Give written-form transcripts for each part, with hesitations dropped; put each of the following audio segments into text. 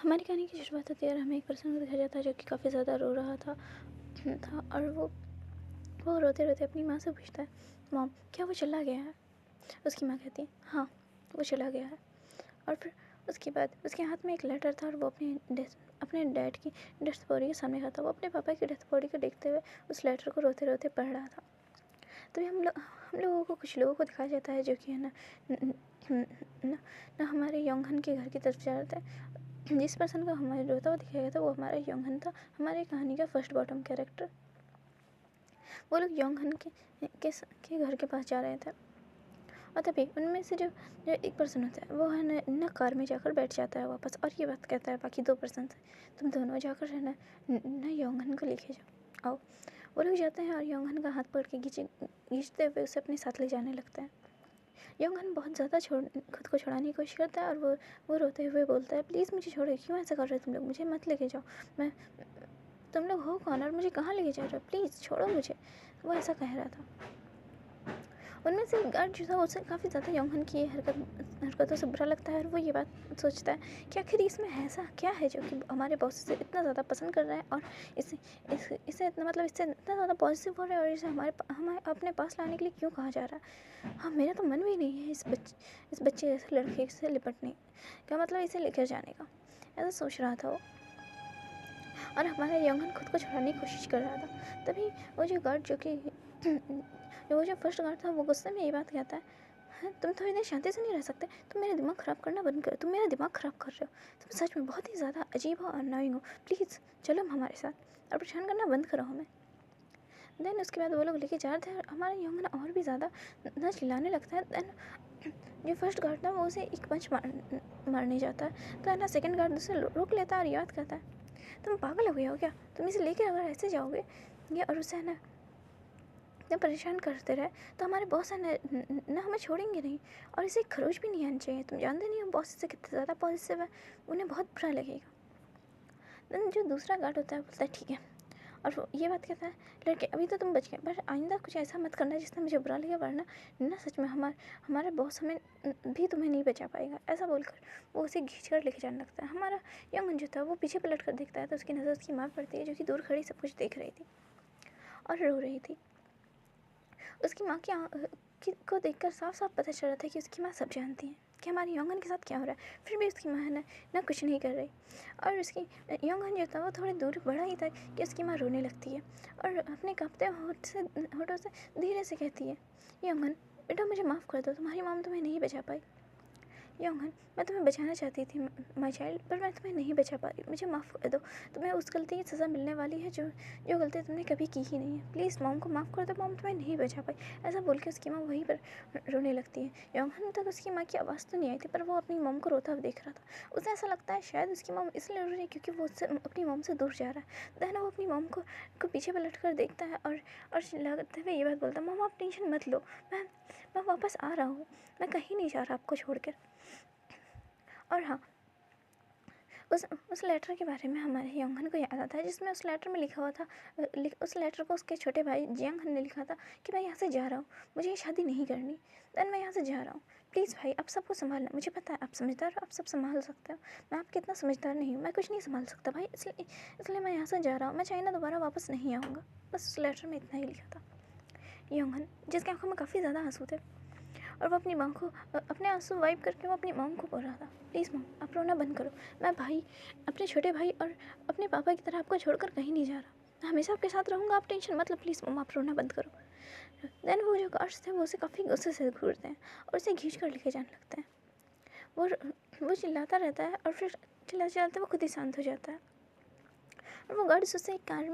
हमारी कहानी की शुरुआत होती है और हमें एक पर्सन को दिखाया जाता है जो कि काफ़ी ज़्यादा रो रहा था और वो रोते रोते अपनी माँ से पूछता है, मॉम क्या वो चला गया है? उसकी माँ कहती है, हाँ वो चला गया है। और फिर उसके बाद उसके हाथ में एक लेटर था और वो अपने डैड की डेथ बॉडी के सामने खड़ा था। वो अपने पापा की डेथ बॉडी को देखते हुए उस लेटर को रोते रोते पढ़ रहा था। तभी हम लोगों को कुछ लोगों को दिखाया जाता है जो कि है ना ना हमारे योंगहन के घर की तरफ जा रहे थे। जिस पर्सन को हमारे रोता हुआ दिखाया गया था वो हमारा योंगहन था, हमारी कहानी का फर्स्ट बॉटम कैरेक्टर। वो लोग योंगहन के घर के पास जा रहे थे और तभी उनमें से जो जो एक पर्सन होता है वो है ना कार में जाकर बैठ जाता है वापस, और ये बात कहता है बाकी दो पर्सन से, तुम दोनों जाकर है ना योंगहन को लेके जाओ, आओ। वो लोग जाते हैं और योंगहन का हाथ पकड़ के खींचते हुए उसे अपने साथ ले जाने लगते हैं। योंगहन बहुत ज़्यादा खुद को छुड़ाने की कोशिश करता है और वो रोते हुए बोलता है, प्लीज़ मुझे छोड़ो, क्यों ऐसा कर रहे हो तुम लोग, मुझे मत लेके जाओ, मैं तुम लोग हो कौन और मुझे कहाँ लेके जा रहे हो, प्लीज़ छोड़ो मुझे। वो ऐसा कह रहा था। उनमें से गार्ड जो था उसे काफ़ी ज़्यादा योंगहन की हरकतों से बुरा लगता है और वो ये बात सोचता है कि आखिर इसमें ऐसा क्या है जो कि हमारे बॉस से इतना ज़्यादा पसंद कर रहा है और इसे इतना मतलब इससे इतना ज़्यादा पॉजिटिव हो रहा है और इसे हमें अपने पास लाने के लिए क्यों कहा जा रहा है। हाँ, मेरा तो मन भी नहीं है इस बच्चे जैसे लड़के से लिपटने का, मतलब इसे लेकर जाने का, ऐसा सोच रहा था वो। और हमारा योंगहन खुद को छुड़ाने की कोशिश कर रहा था। तभी वो जो गार्ड वो जो फर्स्ट गार्ड था वो गुस्से में ये बात कहता है, तुम थोड़ी देर शांति से नहीं रह सकते, तुम मेरा दिमाग ख़राब करना बंद करो, तुम मेरा दिमाग ख़राब कर रहे हो, तुम सच में बहुत ही ज़्यादा अजीब हो और अनोइंग हो, प्लीज़ चलो हमारे साथ और परेशान करना बंद करो हमें। देन उसके बाद वो लोग लेके जा रहे थे और हमारा योंगहन और भी ज़्यादा न चिल्लाने लगता है। देन जो फर्स्ट गार्ड था वो उसे एक पंच मारने जाता है, तो है ना सेकेंड गार्ड उसे रोक लेता है और याद करता है, तुम पागल हो गए हो क्या, तुम इसे लेकर अगर ऐसे जाओगे या और उसे है ना इतना परेशान करते रहे तो हमारे बॉस है ना हमें छोड़ेंगे नहीं, और इसे खरोच भी नहीं आनी चाहिए, तुम जानते नहीं हो बॉस से कितना ज़्यादा पॉजिटिव है, उन्हें बहुत बुरा लगेगा। देन जो दूसरा गार्ड होता है बोलता है ठीक है, और वो ये बात कहता है, लड़के अभी तो तुम बच गए पर आइंदा कुछ ऐसा मत करना जिससे मुझे बुरा लगे, वरना ना सच में हमारे बॉस हमें भी तुम्हें नहीं बचा पाएगा। ऐसा बोलकर वो उसे खींच कर लेके जाने लगता है। हमारा योंगहन जो था वो पीछे पलट कर देखता है तो उसकी नज़र उसकी माँ पड़ती है जो कि दूर खड़ी सब कुछ देख रही थी और रो रही थी। उसकी माँ को देखकर साफ साफ पता चल रहा था कि उसकी माँ सब जानती हैं कि हमारे योंगहन के साथ क्या हो रहा है, फिर भी उसकी माँ है ना कुछ नहीं कर रही। और उसकी योंगहन जो था वो थोड़ी दूर बढ़ा ही था कि उसकी माँ रोने लगती है और अपने कांपते होठों से धीरे से कहती है, योंगहन बेटा मुझे माफ़ कर दो, तुम्हारी माँ तुम्हें नहीं बचा पाई। योंगहन मैं तुम्हें बचाना चाहती थी माय चाइल्ड, पर मैं तुम्हें नहीं बचा पा रही, मुझे माफ़ कर दो, तुम्हें उस गलती की सज़ा मिलने वाली है जो गलती तुमने कभी की ही नहीं है, प्लीज़ मॉम को माफ़ कर दो, मॉम तुम्हें नहीं बचा पाई। ऐसा बोल के उसकी माँ वहीं पर रोने लगती है। योंगहन तक उसकी माँ की आवाज़ तो नहीं आई थी पर वो अपनी मॉम को रोता हुआ देख रहा था। उसे ऐसा लगता है शायद उसकी मॉम इसलिए रो रही है क्योंकि वो उससे अपनी मॉम से दूर जा रहा है। देन वो अपनी मॉम को पीछे पलट कर देखता है और चिल्लाते हुए ये बात बोलता है, मॉम आप टेंशन मत लो, मैं वापस आ रहा हूँ, मैं कहीं नहीं जा रहा आपको छोड़कर। और हाँ, उस लेटर के बारे में हमारे योंगहन को याद आता है जिसमें उस लेटर में लिखा हुआ था, उस लेटर को उसके छोटे भाई जियांगहन ने लिखा था कि मैं यहाँ से जा रहा हूँ, मुझे ये शादी नहीं करनी, देन मैं यहाँ से जा रहा हूँ, प्लीज़ भाई आप सबको संभालना, मुझे पता है आप समझदार हो, आप सब संभाल सकते हो, मैं आपके इतना समझदार नहीं हूँ, मैं कुछ नहीं संभाल सकता भाई, इसलिए मैं यहाँ से जा रहा हूँ, मैं चाइना दोबारा वापस नहीं आऊँगा। बस उस लेटर में इतना ही लिखा था। योंगहन जिसकी आंखों में काफ़ी ज़्यादा आंसू थे और वो अपनी माँ को अपने आंसू वाइप करके वो अपनी मॉम को बोल रहा था, प्लीज़ मॉम आप रोना बंद करो, मैं अपने छोटे भाई और अपने पापा की तरह आपको छोड़कर कहीं नहीं जा रहा, मैं हमेशा आपके साथ रहूँगा, आप टेंशन मतलब, प्लीज़ मॉम आप रोना बंद करो। देन वो जो गार्ड्स थे वो उसे काफ़ी गुस्से से घूरते हैं और उसे खींच कर लेके जाने लगते हैं। वो चिल्लाता रहता है और फिर चिल्लाते चिल्लाते वो खुद ही शांत हो जाता है और वो गार्ड्स उसे एक कार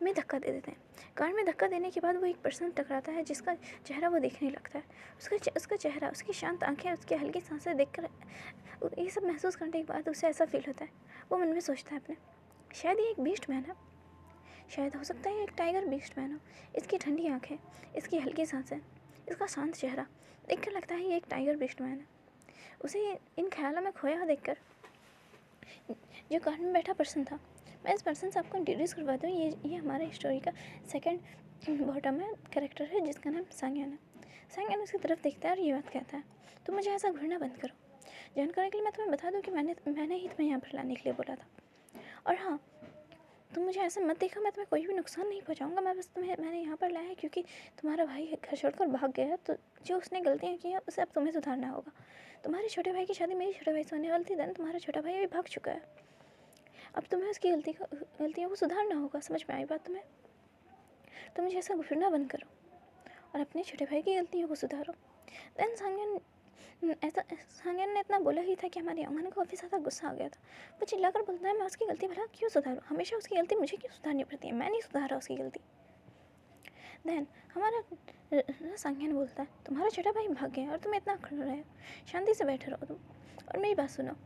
में धक्का दे देते हैं। कार में धक्का देने के बाद वो एक पर्सन टकराता है जिसका चेहरा वो देखने लगता है। उसका चेहरा, उसकी शांत आंखें, उसकी हल्की सांसें देखकर ये सब महसूस करने के बाद उसे ऐसा फील होता है, वो मन में सोचता है अपने, शायद ये एक बीस्ट मैन है, शायद हो सकता है एक टाइगर बीस्ट मैन हो। इसकी ठंडी आँखें, इसकी हल्की सांसें, इसका शांत चेहरा देखकर लगता है ये एक टाइगर बीस्ट मैन है। उसे इन ख्यालों में खोया हुआ देखकर जो कार में बैठा पर्सन था, मैं इस पर्सन से आपको इंट्रोड्यूस करवा दूँ, ये हमारे स्टोरी का सेकंड बॉटम है कैरेक्टर है जिसका नाम सांगयान है। सांगयान उसकी तरफ देखता है और ये बात कहता है, तुम मुझे ऐसा घूरना बंद करो, जानकारी के लिए मैं तुम्हें बता दूँ कि मैंने ही तुम्हें यहाँ पर लाने के लिए बोला था। और हाँ, तुम मुझे ऐसे मत देखो, मैं तुम्हें कोई भी नुकसान नहीं पहुँचाऊँगा। मैंने यहाँ पर लाया है क्योंकि तुम्हारा भाई घर छोड़कर भाग गया है, तो जो उसने गलतियाँ की हैं उसे अब तुम्हें सुधारना होगा। तुम्हारे छोटे भाई की शादी मेरे छोटे भाई से होने वाली थी, देन तुम्हारा छोटा भाई अभी भाग चुका है। अब तुम्हें उसकी गलतियों को सुधारना होगा। समझ में आई बात तुम्हें? तुम मुझे ऐसा घुटना बंद करो और अपने छोटे भाई की गलतियों को सुधारो। देन सांगन ने इतना बोला ही था कि हमारी अंगन को काफ़ी ज़्यादा गुस्सा आ गया था। वो चिल्लाकर बोलता है, मैं उसकी गलती भला क्यों सुधारूँ? हमेशा उसकी गलती मुझे क्यों सुधारनी पड़ती है? मैं नहीं सुधारा उसकी गलती। देन हमारा सांगन बोलता है, तुम्हारा छोटा भाई भाग गया और तुम इतना खड़ रहे हो, शांति से बैठे रहो तुम और मेरी बात सुनो।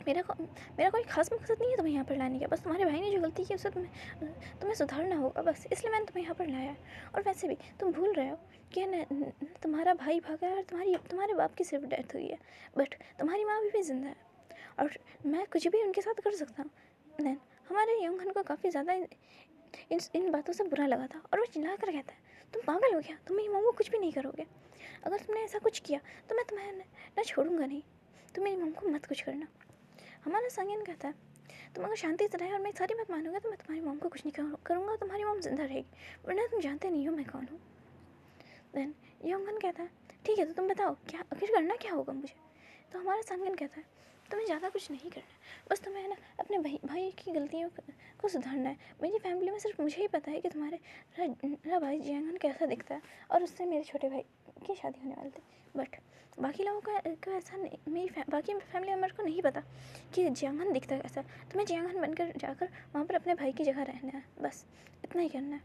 मेरा कोई खास मकसद नहीं है तुम्हें यहाँ पर लाने का, बस तुम्हारे भाई ने जो गलती की उसे तुम्हें सुधारना होगा, बस इसलिए मैंने तुम्हें यहाँ पर लाया है। और वैसे भी तुम भूल रहे हो कि तुम्हारा भाई भागा है और तुम्हारे बाप की सिर्फ डेथ हुई है, बट तुम्हारी माँ भी ज़िंदा है और मैं कुछ भी उनके साथ कर सकता हूँ। देन हमारे योंगहन को काफ़ी ज़्यादा इन बातों से बुरा लगा था और वो चिल्ला कर कहता है, तुम पागल हो गया? तुम मेरी माँ को कुछ भी नहीं करोगे। अगर तुमने ऐसा कुछ किया तो मैं तुम्हें ना छोड़ूंगा नहीं। तुम मेरी माँ को मत कुछ करना। हमारा सांगन कहता है, तुम अगर शांति से रहे और मेरी सारी बात मानोगे तो मैं तुम्हारी मॉम को कुछ नहीं करूँगा, तुम्हारी मॉम जिंदा रहेगी, वरना तुम जानते नहीं हो मैं कौन हूँ। देन योंगन कहता है, ठीक है तो तुम बताओ क्या आखिर करना क्या होगा मुझे? तो हमारा सांगन कहता है, तुम्हें ज़्यादा कुछ नहीं करना है, बस तुम्हें ना अपने भाई की गलतियों को सुधारना है। मेरी फैमिली में सिर्फ मुझे ही पता है कि तुम्हारे भाई जियांगन कैसा दिखता है और उससे मेरे छोटे भाई की शादी होने वाली थी, बट बाकी लोगों का ऐसा नहीं, बाकी फैमिली मेम्बर को नहीं पता कि जियांगन दिखता कैसा है। तुम्हें जियांगन बनकर जाकर वहाँ पर अपने भाई की जगह रहना है, बस इतना ही करना है।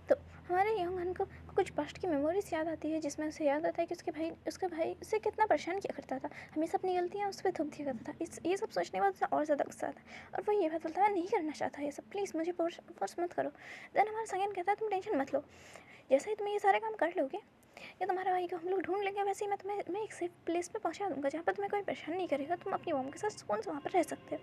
तो हमारे योंगहन को कुछ पास्ट की मेमोरीज याद आती है, जिसमें उसे याद आता है कि उसका भाई उसे कितना परेशान किया करता था, हमेशा अपनी गलतियाँ उस पर थोप दिया करता था। ये सब सोचने के बाद उसे और ज़्यादा गुस्सा आता है और वो ये बात बोलता है, मैं नहीं करना चाहता ये सब, प्लीज़ मुझे फोर्स मत करो। देन हमारा संगन कहता है, तुम टेंशन मत लो, जैसे ही तुम ये सारे काम कर लोगे या तुम्हारा भाई को हम लोग ढूंढ लेंगे, वैसे ही मैं एक सेफ प्लेस पे पहुंचा दूंगा जहाँ पर तुम्हें कोई परेशान नहीं करेगा, तुम अपनी मॉम के साथ सुकून से वहाँ पर रह सकते हो।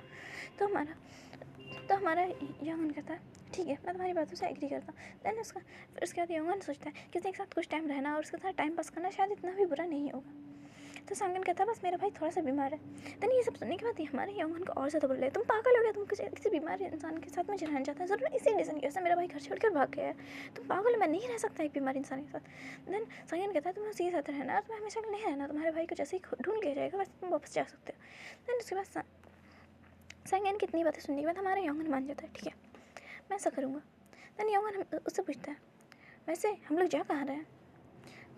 तो हमारा योंगन कहता है, ठीक है मैं तुम्हारी बातों से एग्री करता हूँ। देन फिर उसके बाद योंगन सोचता है कि उसके एक साथ कुछ टाइम रहना और उसके साथ टाइम पास करना शायद इतना भी बुरा नहीं होगा। तो सांगन कहता है, बस मेरा भाई थोड़ा सा बीमार है। देन ये सब सुनने के बाद हमारे योंगन को और ज़्यादा बोल रहे हैं, तुम पागल हो गया, तुम किसी बीमार इंसान के साथ मुझे रहना चाहता है, ज़रूर इसी रीज़न की वजह से मेरा भाई घर छोड़कर भाग गया है। तुम पागल हो, मैं नहीं रह सकता एक बीमार इंसान के साथ। देन सांगन कहता है, तुम्हें उसी के साथ रहना और तुम्हें हमेशा नहीं रहना, तुम्हारे भाई को जैसे ही ढूंढ लिया जाएगा वैसे तुम वापस जा सकते हो। देन उसके बाद सांगन की इतनी बातें सुनने के बाद हमारा योंगन मान जाता है, ठीक है मैं ऐसा करूँगा। देन योंगन उससे पूछता है, वैसे हम लोग जा कहाँ रहे हैं?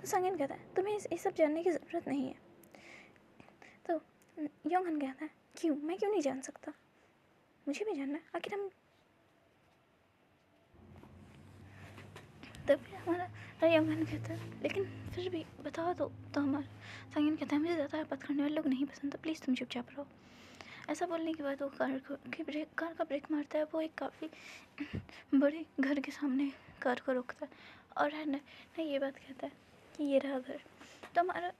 तो सांगन कहता है, तुम्हें ये सब जानने की ज़रूरत नहीं है। तो योंगन कहता है, क्यों, मैं क्यों नहीं जान सकता? मुझे भी जानना है, आखिर हम। तब हमारा योंगन कहता है, लेकिन फिर भी बताओ तो हमारा सांगन कहता है, मुझे ज़्यादा बात करने वाले लोग नहीं पसंद, तो प्लीज़ तुम चुपचाप रहो। ऐसा बोलने के बाद वो कार का ब्रेक मारता है। वो एक काफ़ी बड़े घर के सामने कार को रोकता है और है ना ये बात कहता है कि ये रहा घर। तो हमारा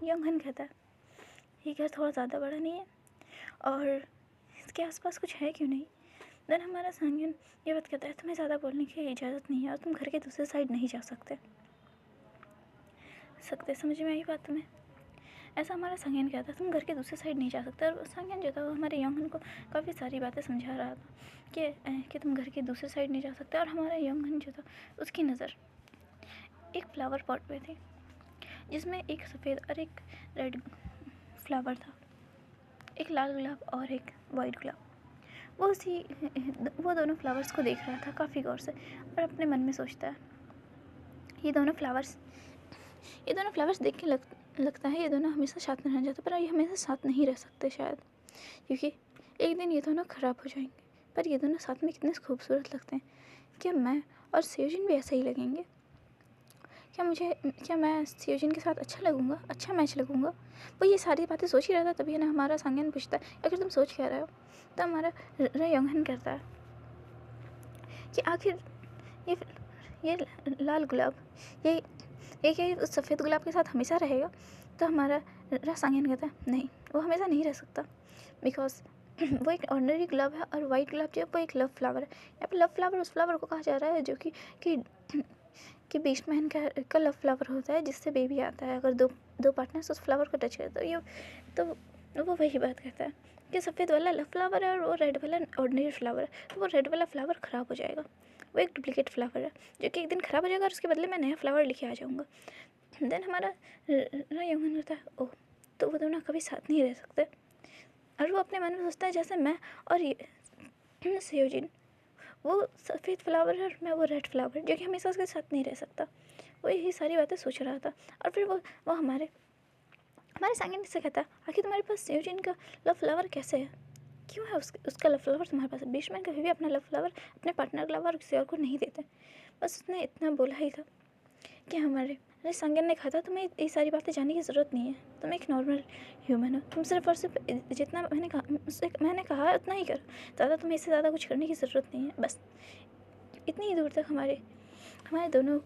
योंगहन कहता है, ये घर थोड़ा ज़्यादा बड़ा नहीं है और इसके आसपास कुछ है क्यों नहीं? देन हमारा सांगन ये बात कहता है, तुम्हें ज़्यादा बोलने की इजाज़त नहीं है और तुम घर के दूसरे साइड नहीं जा सकते। समझ में आई बात तुम्हें? ऐसा हमारा सांगन कहता है, तुम घर के दूसरे साइड नहीं जा सकते। और सांगन जो था वो हमारे योंगहन को काफ़ी सारी बातें समझा रहा था कि तुम घर के दूसरे साइड नहीं जा सकते। और हमारा योंगहन जो था उसकी नज़र एक फ्लावर पॉट पे थी जिसमें एक सफ़ेद और एक रेड फ्लावर था, एक लाल गुलाब और एक वाइट गुलाब। वो दोनों फ्लावर्स को देख रहा था काफ़ी गौर से और अपने मन में सोचता है, ये दोनों फ्लावर्स देख के लगता है ये दोनों हमेशा साथ में रहना चाहते, पर ये हमेशा साथ नहीं रह सकते शायद, क्योंकि एक दिन ये दोनों ख़राब हो जाएंगे। पर ये दोनों साथ में कितने खूबसूरत लगते हैं। क्या मैं और सेयोजिन भी ऐसे ही लगेंगे? क्या मैं सेयोजिन के साथ अच्छा मैच लगूंगा? वो ये सारी बातें सोच ही रहा था। तभी ना हमारा सांगन पूछता है, अगर तुम सोच क्या रहे हो? तो हमारा योंगहन कहता है कि आखिर ये लाल गुलाब ये क्या उस सफ़ेद गुलाब के साथ हमेशा रहेगा? तो हमारा सांगन कहता है, नहीं, वो हमेशा नहीं रह सकता, बिकॉज वो एक ऑर्डिनरी गुलाब है और वाइट गुलाब जो है वो एक लव फ्लावर है। यहाँ पर लव फ्लावर उस फ्लावर को कहा जा रहा है जो कि कि बीस्ट मैन का लव फ्लावर होता है जिससे बेबी आता है। अगर दो पार्टनर्स उस फ्लावर को टच करते तो ये तो वो वही बात कहता है कि सफ़ेद वाला लव फ्लावर है और वो रेड वाला ऑर्डिनरी फ्लावर है, तो वो रेड वाला फ्लावर ख़राब हो जाएगा। वो एक डुप्लीकेट फ्लावर है जो कि एक दिन ख़राब हो जाएगा और उसके बदले मैं नया फ्लावर लेके आ जाऊँगा। देन हमारा यंगन होता है, ओह तो वो दोनों कभी साथ नहीं रह सकते। और वो अपने मन में सोचता है जैसे मैं और ये सेयोजिन, वो सफ़ेद फ्लावर है और मैं वो रेड फ्लावर, जो कि हमेशा उसके साथ नहीं रह सकता। वो यही सारी बातें सोच रहा था। और फिर वो हमारे सांगिन से कहता है, आखिर तुम्हारे पास सेयोजिन का लव फ्लावर कैसे है, क्यों है उसका लव फ्लावर तुम्हारे पास। बीचमैन कभी भी अपना लव फ्लावर अपने पार्टनर का लवर किसी और को नहीं देते। बस उसने इतना बोला ही था कि हमारे सांगिन ने कहा था तुम्हें ये सारी बातें जानने की ज़रूरत नहीं है, तुम एक नॉर्मल ह्यूमन हो, तुम सिर्फ और सिर्फ जितना मैंने कहा उतना ही करो, ज़्यादा तुम्हें इससे ज़्यादा कुछ करने की ज़रूरत नहीं है। बस इतनी ही दूर तक हमारे दोनों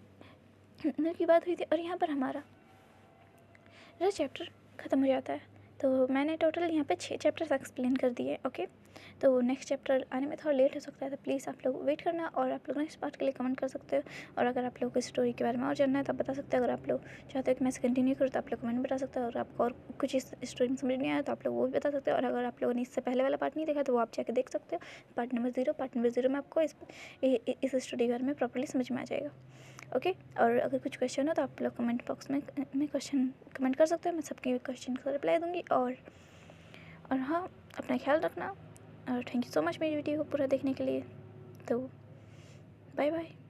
की बात हुई थी। और यहाँ पर हमारा चैप्टर ख़त्म हो जाता है। तो मैंने टोटल यहाँ पे 6 चैप्टर्स एक्सप्लेन कर दिए। ओके, तो नेक्स्ट चैप्टर आने में थोड़ा लेट हो सकता है, तो प्लीज़ आप लोग वेट करना और आप लोग नेक्स्ट पार्ट के लिए कमेंट कर सकते हो। और अगर आप लोग को स्टोरी के बारे में और जानना है तो आप बता सकते हो। अगर आप लोग चाहते हो कि मैं इसे कंटिन्यू करूँ तो आप लोग कमेंट बता सकते हो। और आपको और कुछ इस स्टोरी में समझ नहीं आया तो आप लोग वो भी बता सकते हो। और अगर आप लोगों ने इससे पहले वाला पार्ट नहीं देखा तो वो आप जाके देख सकते हो, पार्ट नंबर 0 में आपको इस स्टोरी के बारे में प्रॉपर्ली समझ में आ जाएगा। ओके, और अगर कुछ क्वेश्चन हो तो आप लोग कमेंट बॉक्स में क्वेश्चन कमेंट कर सकते हो, मैं सबके क्वेश्चन का रिप्लाई दूंगी। और हाँ, अपना ख्याल रखना और थैंक यू सो मच मेरी वीडियो को पूरा देखने के लिए। तो बाय बाय।